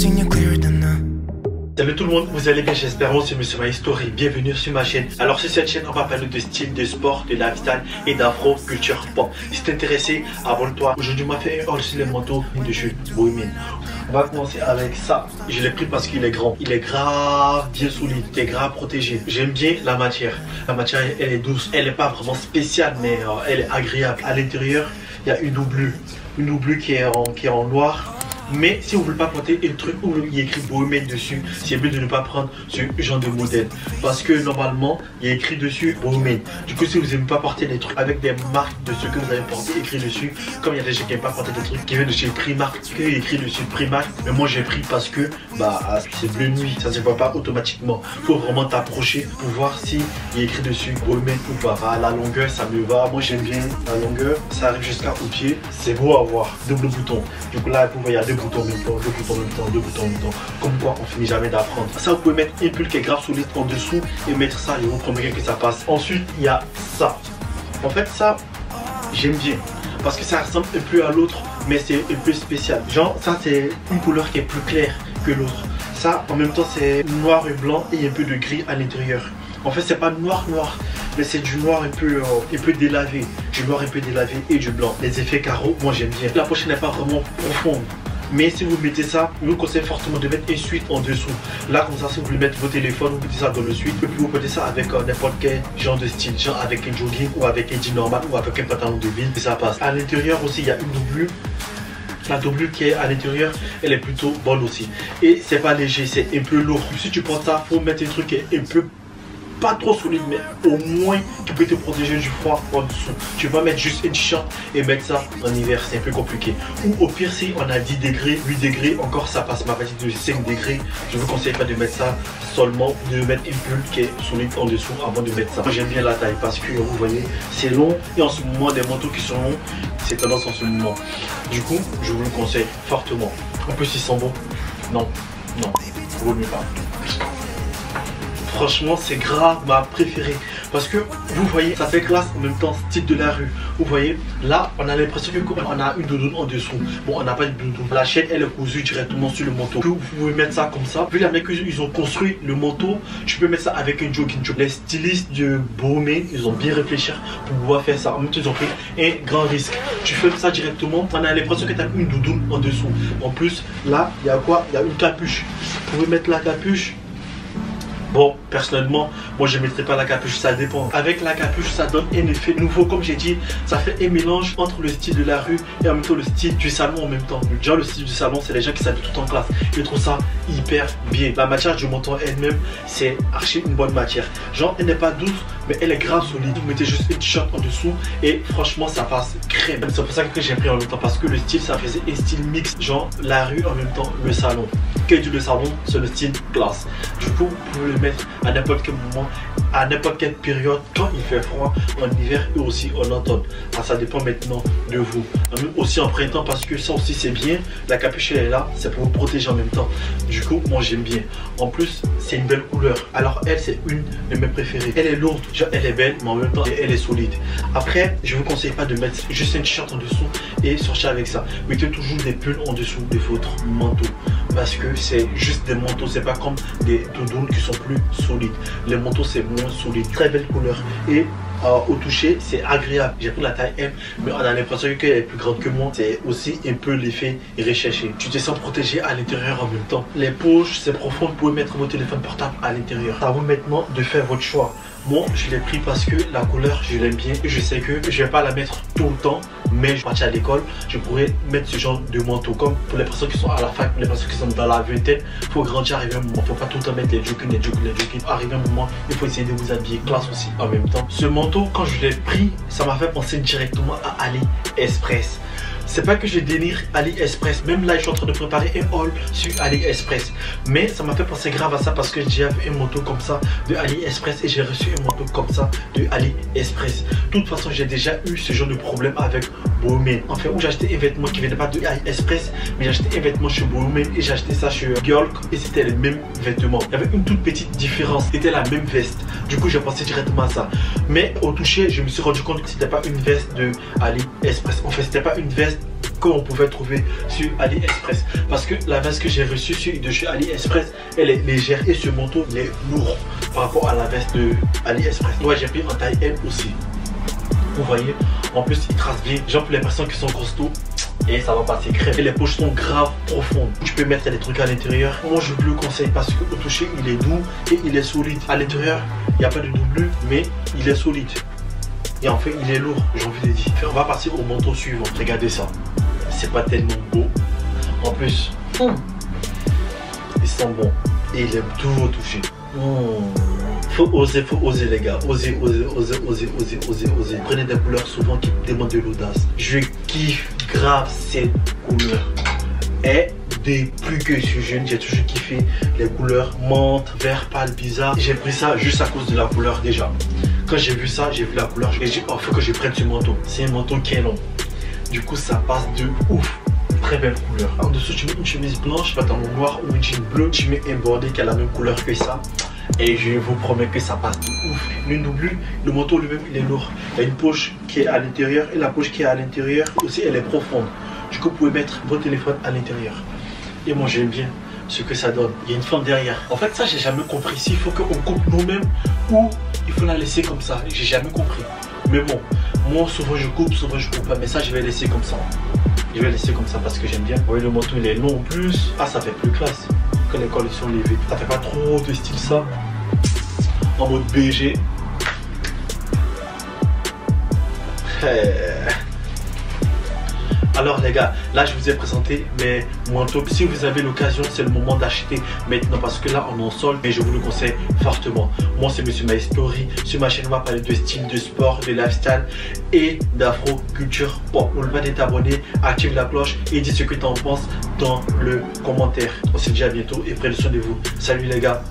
seen you clearer than that. Salut tout le monde, vous allez bien, j'espère. Moi c'est Monsieur My Story, bienvenue sur ma chaîne. Alors sur cette chaîne on va parler de style, de sport, de lifestyle et d'afro culture pop. Si t'es intéressé, abonne-toi. Aujourd'hui on m'a fait un haul sur les manteaux de chez Bohemian. On va commencer avec ça. Je l'ai pris parce qu'il est grand. Il est grave bien solide, il est grave protégé. J'aime bien la matière. La matière elle est douce, elle n'est pas vraiment spéciale mais elle est agréable. À l'intérieur il y a une doublure qui est en noir. Mais si vous ne voulez pas porter un truc où il y a écrit Bohemian dessus, c'est mieux de ne pas prendre ce genre de modèle. Parce que normalement, il y a écrit dessus Bohemian. Du coup, si vous n'aimez pas porter des trucs avec des marques de ce que vous avez porté écrit dessus, comme il y a des gens qui n'aiment pas porter des trucs qui viennent de chez Primark, qui est écrit dessus Primark, mais moi j'ai pris parce que c'est bleu nuit, ça ne se voit pas automatiquement. Il faut vraiment t'approcher pour voir si il y a écrit dessus Bohemian ou pas. La longueur, ça me va. Moi j'aime bien la longueur, ça arrive jusqu'au pied. C'est beau à voir, double bouton. Du coup là, vous voyez, il y a deux boutons en même temps, deux boutons en même temps. Comme quoi, on finit jamais d'apprendre. Ça, vous pouvez mettre un pull qui est grave solide en dessous et mettre ça, et vous promets que ça passe. Ensuite, il y a ça. En fait, ça, j'aime bien. Parce que ça ressemble un peu à l'autre, mais c'est un peu spécial. Genre, ça, c'est une couleur qui est plus claire que l'autre. Ça, en même temps, c'est noir et blanc et un peu de gris à l'intérieur. En fait, c'est pas noir, mais c'est du noir un peu délavé. Du noir un peu délavé et du blanc. Les effets carreaux, moi j'aime bien. La pochette n'est pas vraiment profonde. Mais si vous mettez ça, je vous conseille fortement de mettre une suite en dessous. Là, comme ça, si vous voulez mettre vos téléphones, vous mettez ça dans le suite. Et puis vous mettez ça avec n'importe quel genre de style. Genre avec un jogging ou avec un jean normal ou avec un pantalon de ville. Et ça passe. À l'intérieur aussi, il y a une doublure. La doublure qui est à l'intérieur, elle est plutôt bonne aussi. Et c'est pas léger, c'est un peu lourd. Si tu portes ça, il faut mettre un truc qui est un peu pas trop solide, mais au moins qui peut te protéger du froid en dessous. Tu vas mettre juste une t-shirt et mettre ça en hiver, c'est un peu compliqué. Ou au pire, si on a 10 degrés, 8 degrés, encore ça passe. Ma petite de 5 degrés, je vous conseille pas de mettre ça seulement, de mettre une pull qui est solide en dessous avant de mettre ça. Moi j'aime bien la taille parce que vous voyez, c'est long et en ce moment, des manteaux qui sont longs, c'est tendance en ce moment. Du coup, je vous le conseille fortement. En plus, ils sont bons. Non, vaut mieux pas. Franchement, c'est grave ma préférée. Parce que vous voyez, ça fait classe en même temps, style de la rue. Vous voyez, là, on a l'impression qu'on a une doudoune en dessous. Bon, on n'a pas de doudoune. La chaîne, elle est cousue directement sur le manteau. Vous pouvez mettre ça comme ça. Vu la manière qu'ils ont construit le manteau, tu peux mettre ça avec un jogging. Les stylistes de Bohemian, ils ont bien réfléchi pour pouvoir faire ça. En même temps, ils ont pris un grand risque. Tu fais ça directement, on a l'impression que tu as une doudoune en dessous. En plus, là, il y a quoi? Il y a une capuche. Vous pouvez mettre la capuche. Bon, personnellement, moi je ne mettrai pas la capuche, ça dépend. Avec la capuche, ça donne un effet nouveau. Comme j'ai dit, ça fait un mélange entre le style de la rue et en même temps le style du salon en même temps. Déjà, le style du salon, c'est les gens qui s'habillent tout en classe. Je trouve ça hyper bien. La matière du manteau elle-même, c'est archi une bonne matière. Genre, elle n'est pas douce, mais elle est grave solide. Vous mettez juste une t-shirt en dessous et franchement, ça passe crème. C'est pour ça que j'ai pris en même temps, parce que le style, ça faisait un style mix. Genre, la rue en même temps, le salon. Quand je dis le salon, c'est le style classe. Du coup, vous pouvez le mettre à n'importe quel moment, à n'importe quelle période, quand il fait froid, en hiver et aussi en automne. Ça dépend maintenant de vous. Même aussi en printemps, parce que ça aussi c'est bien. La capuche elle est là, c'est pour vous protéger en même temps. Du coup, moi j'aime bien. En plus, c'est une belle couleur. Alors elle, c'est une de mes préférées. Elle est lourde, genre, elle est belle, mais en même temps elle est solide. Après, je vous conseille pas de mettre juste un t-shirt en dessous et sortir avec ça. Mettez toujours des pulls en dessous de votre manteau. Parce que c'est juste des manteaux, c'est pas comme des doudounes qui sont plus solides. Les manteaux c'est moins solide. Très belle couleur. Et au toucher, c'est agréable. J'ai pris la taille M, mais on a l'impression qu'elle est plus grande que moi. C'est aussi un peu l'effet recherché. Tu te sens protégé à l'intérieur en même temps. Les poches, c'est profond. Vous pouvez mettre vos téléphones portables à l'intérieur. À vous maintenant de faire votre choix. Moi, je l'ai pris parce que la couleur, je l'aime bien. Je sais que je vais pas la mettre tout le temps, mais je partir à l'école, je pourrais mettre ce genre de manteau. Comme pour les personnes qui sont à la fac, pour les personnes qui sont dans la vingtaine, il faut grandir, arriver un moment. Il ne faut pas tout le temps mettre les jogging. Arriver un moment, il faut essayer de vous habiller classe aussi en même temps. Ce manteau, quand je l'ai pris, ça m'a fait penser directement à AliExpress. C'est pas que je délire AliExpress. Même là, je suis en train de préparer un haul sur AliExpress. Mais ça m'a fait penser grave à ça parce que j'ai vu un manteau comme ça de AliExpress et j'ai reçu un manteau comme ça de AliExpress. De toute façon, j'ai déjà eu ce genre de problème avec Bohemian. Enfin, où j'ai acheté un vêtement qui venait pas de AliExpress, mais j'ai acheté un vêtement chez Bohemian et j'ai acheté ça chez Girl et c'était les mêmes vêtements. Il y avait une toute petite différence. C'était la même veste. Du coup, j'ai pensé directement à ça. Mais au toucher, je me suis rendu compte que c'était pas une veste de AliExpress. En fait, c'était pas une veste qu'on pouvait trouver sur AliExpress. Parce que la veste que j'ai reçue de chez AliExpress, elle est légère et ce manteau il est lourd par rapport à la veste de AliExpress. Moi j'ai pris en taille M aussi. Vous voyez, en plus il trace bien, genre pour les personnes qui sont costauds. Et ça va passer crème. Et les poches sont grave profondes. Tu peux mettre des trucs à l'intérieur. Moi je vous le conseille parce qu'au toucher il est doux et il est solide. À l'intérieur il n'y a pas de doublure mais il est solide. Et en fait il est lourd, j'ai envie de dire. On va passer au manteau suivant. Regardez ça. C'est pas tellement beau. En plus, il sent bon. Et il est doux au toucher. Faut oser les gars. Oser. Prenez des couleurs souvent qui demandent de l'audace. Je kiffe grave cette couleur. Et depuis que je suis jeune, j'ai toujours kiffé les couleurs menthe, vert pâle, bizarre. J'ai pris ça juste à cause de la couleur déjà. Quand j'ai vu ça, j'ai vu la couleur. Et j'ai dit, oh, faut que je prenne ce manteau. C'est un manteau qui est long. Du coup, ça passe de ouf. Très belle couleur. En dessous, tu mets une chemise blanche, pantalon noir ou une jean bleu. Tu mets un bordé qui a la même couleur que ça. Et je vous promets que ça passe de ouf. Une doublure, le manteau lui-même il est lourd. Il y a une poche qui est à l'intérieur et la poche qui est à l'intérieur aussi elle est profonde. Du coup vous pouvez mettre votre téléphone à l'intérieur. Et moi j'aime bien ce que ça donne. Il y a une fente derrière. En fait ça j'ai jamais compris. S'il faut qu'on coupe nous-mêmes ou il faut la laisser comme ça. J'ai jamais compris. Mais bon, moi souvent je coupe pas. Mais ça je vais laisser comme ça. Je vais laisser comme ça parce que j'aime bien. Vous voyez le manteau il est long en plus. Ah ça fait plus classe. Que les cols sont levés. Ça fait pas trop de style ça. En mode BG. Alors les gars, là je vous ai présenté mes manteaux. Si vous avez l'occasion, c'est le moment d'acheter maintenant parce que là on est en solde et je vous le conseille fortement. Moi c'est Monsieur My Story. Sur ma chaîne on va parler de style, de sport, de lifestyle et d'afro culture. Bon, n'oublie pas d'être abonné, active la cloche et dis ce que tu en penses dans le commentaire. On se dit à bientôt et prenez soin de vous. Salut les gars.